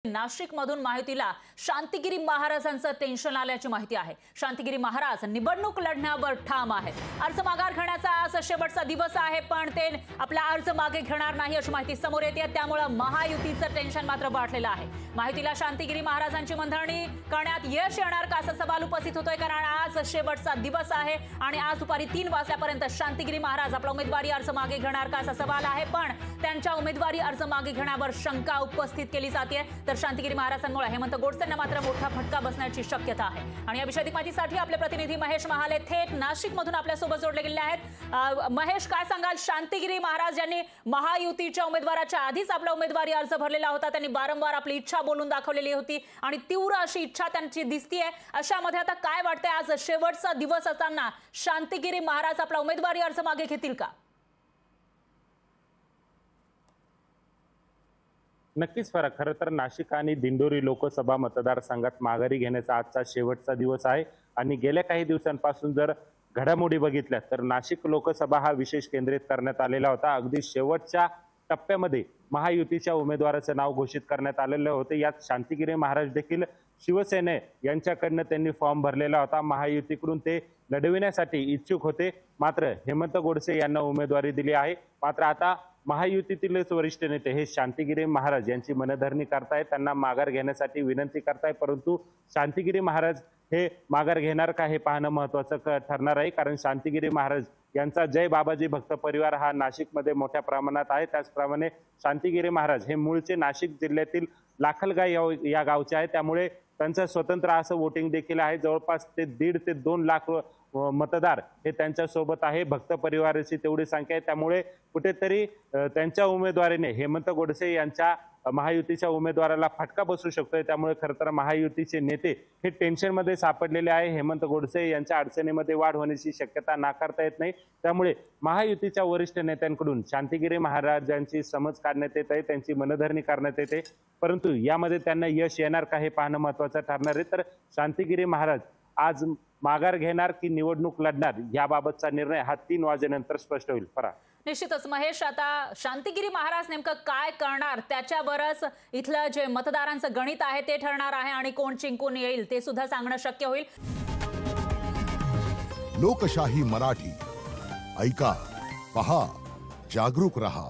नाशिक मधून महायुतीला शांतिगिरी महाराजांचं टेन्शन आल्याची माहिती आहे। शांतिगिरी महाराज निवडणूक लढण्यावर ठाम आहेत। अर्ज माघार घेण्याचा आज शेवटचा दिवस आहे, पण ते आपला अर्ज मागे घेणार नाही अशी माहिती समोर येते। त्यामुळे महायुतीचं टेन्शन मात्र वाढलेलं आहे। महायुतीला शांतिगिरी महाराजांची मंथणी करण्यात यश येणार का असा सवाल उपस्थित होतोय, कारण आज शेवटचा दिवस आहे आणि आज दुपारी 3 वाजल्यापर्यंत शांतिगिरी महाराज आपला उमेदवारी अर्ज मागे घेणार का असा सवाल आहे। पण त्यांच्या उमेदवारी अर्ज मागे घेण्यावर शंका उपस्थित केली जाते। तर शांतिगिरी महाराजांमुळे हेमंत गोडसेंना मात्र मोठा फटका बसण्याची शक्यता आहे। आणि या विषयाची माहितीसाठी आपले प्रतिनिधी महेश महाले थेट नाशिक मधून आपल्या सोबत जोडले गेले आहेत। महेश, काय सांगाल? शांतिगिरी महाराज यांनी महायुतीच्या उमेदवाराच्या आधीच आपला उमेदवारी अर्ज भरलेला होता। त्यांनी वारंवार आपली इच्छा बोलून दाखवलेली होती आणि तीव्र अशी इच्छा त्यांची दिसतीये। अशामध्ये आता काय वाटतंय, आज शेवटचा दिवस असताना शांतिगिरी महाराज आपला उमेदवारी अर्ज मागे घेतील का? नक्कीच फरक। खरं तर नाशिक आणि दिंडोरी लोकसभा मतदारसंघात माघारी घेण्याचा आजचा शेवटचा दिवस आहे आणि गेल्या काही दिवसांपासून जर घडामोडी बघितल्या तर नाशिक लोकसभा हा विशेष केंद्रित करण्यात आलेला होता। अगदी शेवटच्या टप्प्यामध्ये महायुतीच्या उमेदवाराचं नाव घोषित करण्यात आलेलं होतं। यात शांतिगिरी महाराज देखील शिवसेने यांच्याकडनं त्यांनी फॉर्म भरलेला होता। महायुतीकडून ते लढविण्यासाठी इच्छुक होते, मात्र हेमंत गोडसे यांना उमेदवारी दिली आहे। मात्र आता महायुतीतीलच वरिष्ठ नेते हे शांतिगिरी महाराज यांची मनधरणी करतायत, त्यांना माघार घेण्यासाठी विनंती करतायत। परंतु शांतिगिरी महाराज हे माघार घेणार का हे पाहणं महत्त्वाचं ठरणार आहे, कारण शांतिगिरी महाराज यांचा जय बाबाजी भक्त परिवार हा नाशिकमध्ये मोठ्या प्रमाणात आहे। त्याचप्रमाणे शांतिगिरी महाराज हे मूळचे नाशिक जिल्ह्यातील लाखलगाव या गावचे आहे, त्यामुळे त्यांचं स्वतंत्र असं वोटिंग देखील आहे। जवळपास ते 1.5 ते 2 लाख मतदार हे त्यांच्या सोबत आहे। भक्त परिवाराची तेवढी संख्या आहे, त्यामुळे कुठेतरी त्यांच्या उमेदवारीने हेमंत गोडसे यांच्या महायुतीच्या उमेदवाराला फटका बसू शकतोय। त्यामुळे खरं तर महायुतीचे नेते हे टेन्शनमध्ये सापडलेले आहे। हेमंत गोडसे यांच्या अडचणीमध्ये वाढ होण्याची शक्यता नाकारता येत नाही। त्यामुळे महायुतीच्या वरिष्ठ नेत्यांकडून शांतिगिरी महाराजांची समज काढण्यात येत आहे, त्यांची मनधरणी करण्यात येते, परंतु यामध्ये त्यांना यश येणार का हे पाहणं महत्त्वाचं ठरणार आहे। तर शांतिगिरी महाराज आज माघार घेणार की निवडणूक लढणार याबाबतचा निर्णय हा 3 वाजेनंतर स्पष्ट होईल। फरा निश्चितच महेश, आता शांतिगिरी महाराज नेमकं काय करणार त्याच्यावरच इथलं जे मतदारांचं गणित आहे ते ठरणार आहे आणि कोण जिंकून येईल ते सुद्धा सांगणं शक्य होईल। लोकशाही मराठी ऐका, पहा, जागरूक रहा।